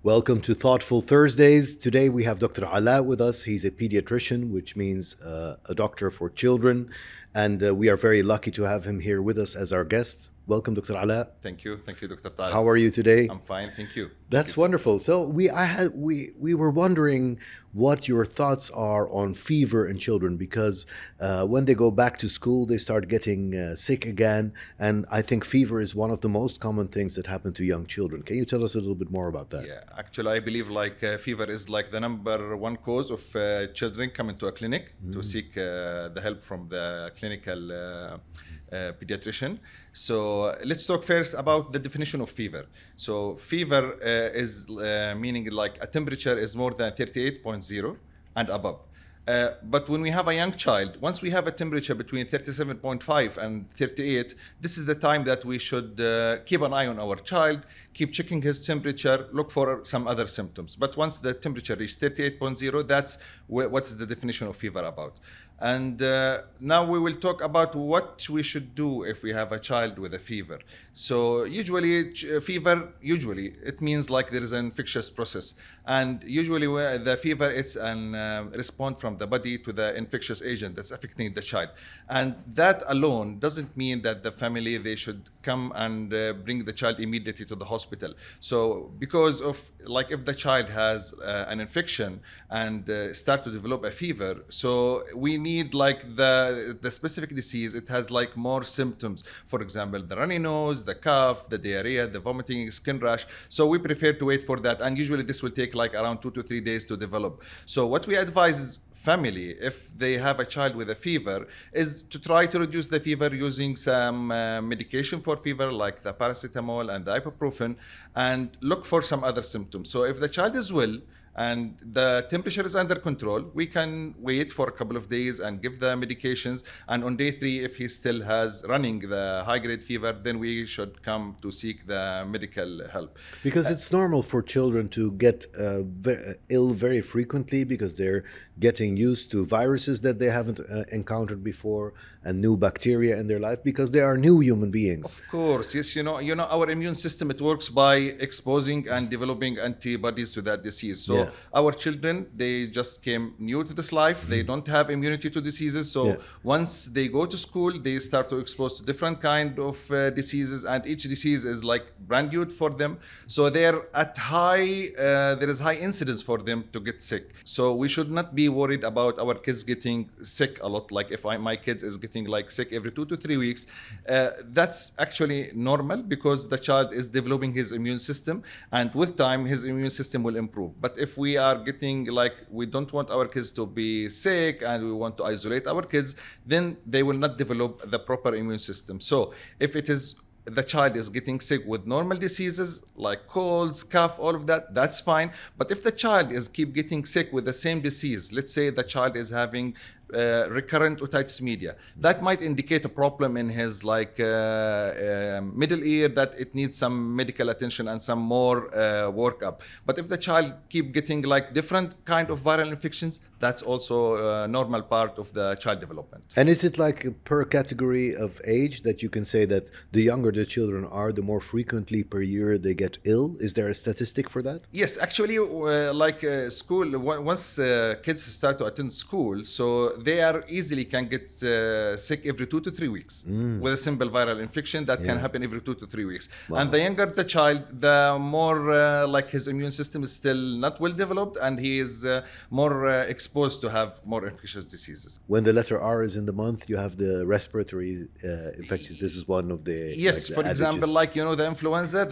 Welcome to Thoughtful Thursdays. Today we have Dr. Ala with us. He's a pediatrician, which means a doctor for children. And we are very lucky to have him here with us as our guest. Welcome, Dr. Ala. Thank you, Dr. Tariq. How are you today? I'm fine, thank you. That's wonderful. So we were wondering what your thoughts are on fever in children, because when they go back to school, they start getting sick again. And I think fever is one of the most common things that happen to young children. Can you tell us a little bit more about that? Yeah, actually, I believe fever is like the number one cause of children coming to a clinic to seek the help from the clinical pediatrician. So let's talk first about the definition of fever. So fever is meaning like a temperature is more than 38.0 and above. But when we have a young child, once we have a temperature between 37.5 and 38, this is the time that we should keep an eye on our child, keep checking his temperature, look for some other symptoms. But once the temperature reaches 38.0, that's what is the definition of fever about. And now we will talk about what we should do if we have a child with a fever. So usually fever, it means like there is an infectious process. And usually the fever, it's an response from the body to the infectious agent that's affecting the child. And that alone doesn't mean that the family, they should come and bring the child immediately to the hospital. So because of like if the child has an infection and start to develop a fever, so we need like the specific disease, it has like more symptoms. For example, the runny nose, the cough, the diarrhea, the vomiting, skin rash. So we prefer to wait for that. And usually this will take like around 2 to 3 days to develop. So what we advise is family, if they have a child with a fever, is to try to reduce the fever using some medication for fever like the paracetamol and the ibuprofen, and look for some other symptoms. So if the child is well and the temperature is under control, we can wait for a couple of days and give the medications. And on day 3, if he still has running the high-grade fever, then we should come to seek the medical help. Because it's normal for children to get ill very frequently because they're getting used to viruses that they haven't encountered before and new bacteria in their life, because they are new human beings. Of course, yes, you know, our immune system, it works by exposing and developing antibodies to that disease. So our children, they just came new to this life. They don't have immunity to diseases. So once they go to school, they start to expose to different kind of diseases, and each disease is like brand new for them. So they're at there is high incidence for them to get sick. So we should not be worried about our kids getting sick a lot. Like if my kid is getting like sick every 2 to 3 weeks, that's actually normal because the child is developing his immune system, and with time his immune system will improve. But if we are getting like, we don't want our kids to be sick and we want to isolate our kids, then they will not develop the proper immune system. So if it is the child is getting sick with normal diseases like colds, cough, all of that, that's fine. But if the child is keep getting sick with the same disease, let's say the child is having recurrent otitis media, that might indicate a problem in his middle ear, that it needs some medical attention and some more workup. But if the child keep getting like different kind of viral infections, that's also a normal part of the child development. And is it like per category of age that you can say that the younger the children are, the more frequently per year they get ill? Is there a statistic for that? Yes, actually, school, once kids start to attend school, so they are easily can get sick every 2 to 3 weeks with a simple viral infection that can happen every 2 to 3 weeks. Wow. And the younger the child, the more his immune system is still not well developed, and he is more exposed to have more infectious diseases. When the letter R is in the month, you have the respiratory infections. This is one of the for example, the influenza,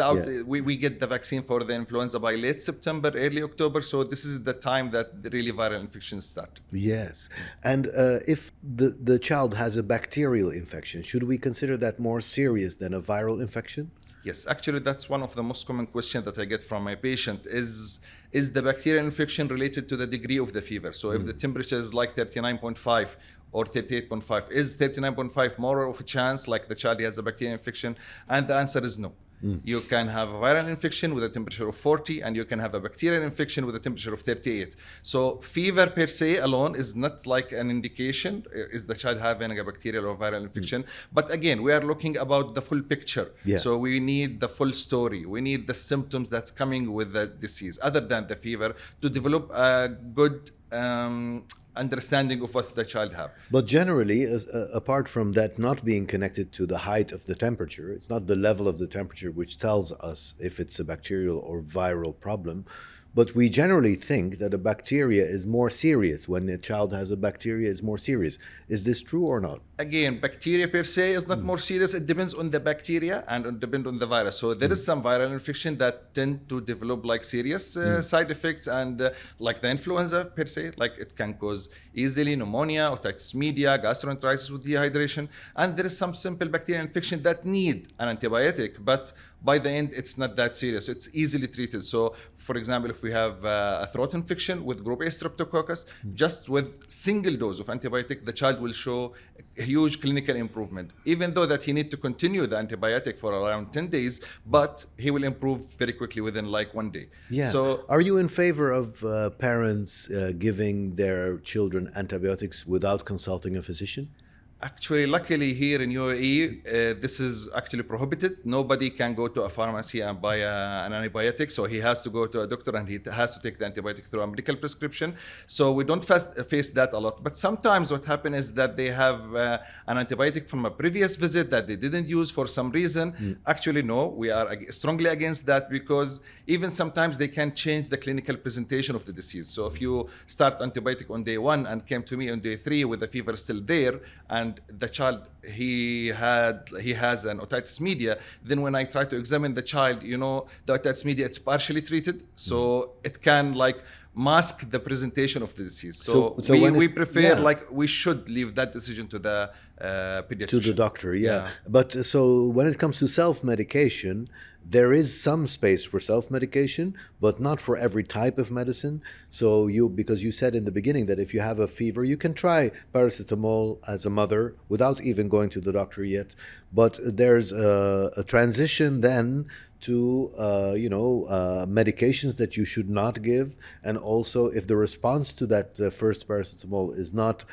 we get the vaccine for the influenza by late September, early October. So this is the time that really viral infections start. Yes. And if the child has a bacterial infection, should we consider that more serious than a viral infection? Yes, actually, that's one of the most common questions that I get from my patient is the bacterial infection related to the degree of the fever? So if the temperature is like 39.5 or 38.5, is 39.5 more of a chance like the child has a bacterial infection? And the answer is no. You can have a viral infection with a temperature of 40, and you can have a bacterial infection with a temperature of 38. So fever per se alone is not like an indication, is the child having a bacterial or viral infection. But again, we are looking about the full picture. Yeah. So we need the full story. We need the symptoms that's coming with the disease, other than the fever, to develop a good understanding of what the child have. But generally, apart from that not being connected to the height of the temperature, it's not the level of the temperature which tells us if it's a bacterial or viral problem. But we generally think that a bacteria is more serious. When a child has a bacteria, it's more serious. Is this true or not? Again, bacteria per se is not more serious. It depends on the bacteria and depends on the virus. So there is some viral infection that tend to develop like serious side effects, and like the influenza per se, like it can cause easily pneumonia, otitis media, gastroenteritis with dehydration. And there is some simple bacterial infection that need an antibiotic, but by the end, it's not that serious. It's easily treated. So, for example, if we have a throat infection with group A streptococcus, just with single dose of antibiotic, the child will show a huge clinical improvement. Even though that he need to continue the antibiotic for around 10 days, but he will improve very quickly within like 1 day. Yeah. So, are you in favor of parents giving their children antibiotics without consulting a physician? actually, luckily here in UAE, this is actually prohibited. Nobody can go to a pharmacy and buy an antibiotic. So he has to go to a doctor and he has to take the antibiotic through a medical prescription. So we don't face that a lot. But sometimes what happens is that they have an antibiotic from a previous visit that they didn't use for some reason. Actually, no, we are strongly against that, because even sometimes they can change the clinical presentation of the disease. So if you start antibiotic on day 1 and came to me on day 3 with the fever still there, and the child he has an otitis media, then when I try to examine the child, the otitis media, it's partially treated, so it can like mask the presentation of the disease. So we prefer we should leave that decision to the pediatrician. To the doctor, yeah. But so when it comes to self-medication, there is some space for self-medication, but not for every type of medicine. So because you said in the beginning that if you have a fever, you can try paracetamol as a mother without even going to the doctor yet. But there's a transition then to medications that you should not give, and also if the response to that first paracetamol is not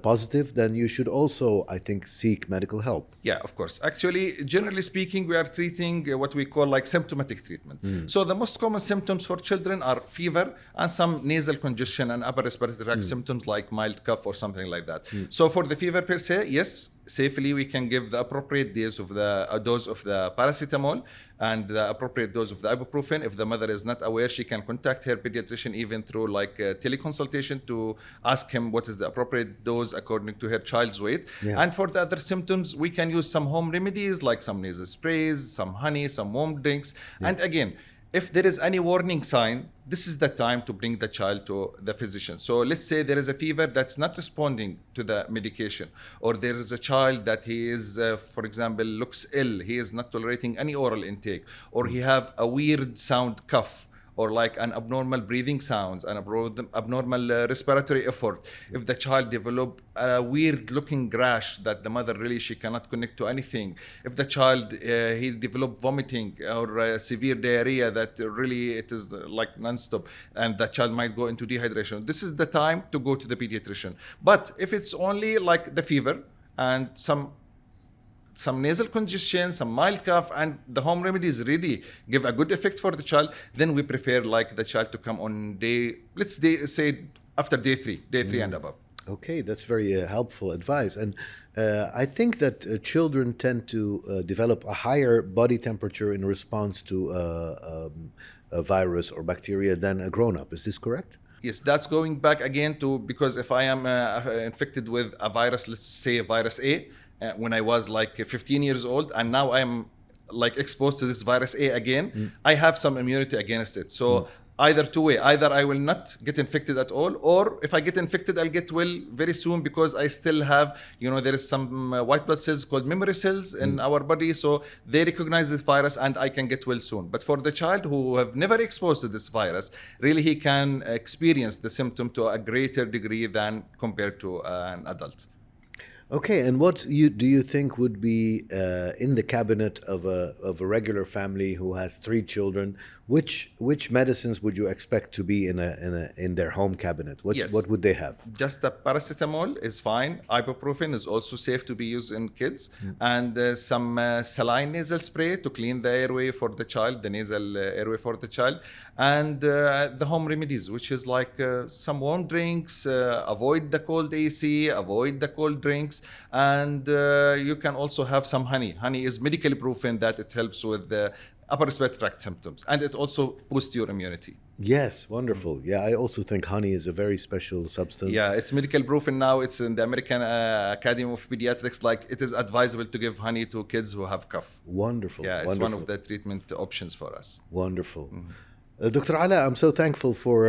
positive, then you should also, I think, seek medical help. Yeah, of course. Actually, generally speaking, we are treating what we call like symptomatic treatment. So the most common symptoms for children are fever and some nasal congestion and upper respiratory tract symptoms like mild cough or something like that. So for the fever per se, yes, safely we can give the appropriate dose of the paracetamol and the appropriate dose of the ibuprofen. If the mother is not aware, she can contact her pediatrician even through like teleconsultation to ask him what is the appropriate dose according to her child's weight. And for the other symptoms, we can use some home remedies like some nasal sprays, some honey, some warm drinks. And again, if there is any warning sign, this is the time to bring the child to the physician. So let's say there is a fever that's not responding to the medication, or there is a child that he is, for example, looks ill, he is not tolerating any oral intake, or he have a weird sound cough, or like an abnormal breathing sounds, an abnormal respiratory effort. If the child develop a weird looking rash that the mother really, she cannot connect to anything. If the child, he develop vomiting or severe diarrhea that really it is like non-stop, and the child might go into dehydration. This is the time to go to the pediatrician. But if it's only like the fever and some nasal congestion, some mild cough, and the home remedies really give a good effect for the child, then we prefer like the child to come on say after day three and above. Okay, that's very helpful advice. And I think that children tend to develop a higher body temperature in response to a virus or bacteria than a grown-up. Is this correct? Yes, that's going back again to, because if I am infected with a virus, let's say virus A, when I was like 15 years old, and now I'm like exposed to this virus A again, I have some immunity against it. So either two way, either I will not get infected at all, or if I get infected, I'll get well very soon, because I still have, there is some white blood cells called memory cells in our body. So they recognize this virus and I can get well soon. But for the child who have never exposed to this virus, really he can experience the symptom to a greater degree than compared to an adult. Okay, and what do you think would be in the cabinet of a regular family who has 3 children? Which medicines would you expect to be in their home cabinet? Yes. What would they have? Just the paracetamol is fine. Ibuprofen is also safe to be used in kids, and some saline nasal spray to clean the airway for the child, the nasal airway for the child, and the home remedies, which is like some warm drinks. Avoid the cold AC, avoid the cold drinks, and you can also have some honey. Honey is medically proven that it helps with the upper respiratory tract symptoms, and it also boosts your immunity. Yes, wonderful. Yeah, I also think honey is a very special substance. Yeah, it's medical proven now. It's in the American Academy of Pediatrics. Like, it is advisable to give honey to kids who have cough. Wonderful. Yeah, it's wonderful. one of the treatment options for us. Wonderful. Dr. Ala, I'm so thankful for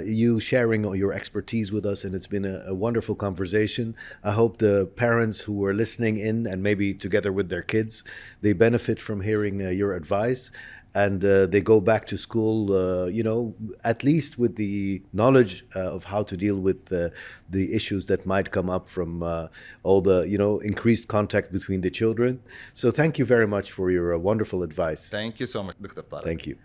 you sharing your expertise with us, and it's been a wonderful conversation. I hope the parents who are listening in, and maybe together with their kids, they benefit from hearing your advice, and they go back to school, at least with the knowledge of how to deal with the issues that might come up from all the, increased contact between the children. So thank you very much for your wonderful advice. Thank you so much, Dr. Tariq. Thank you.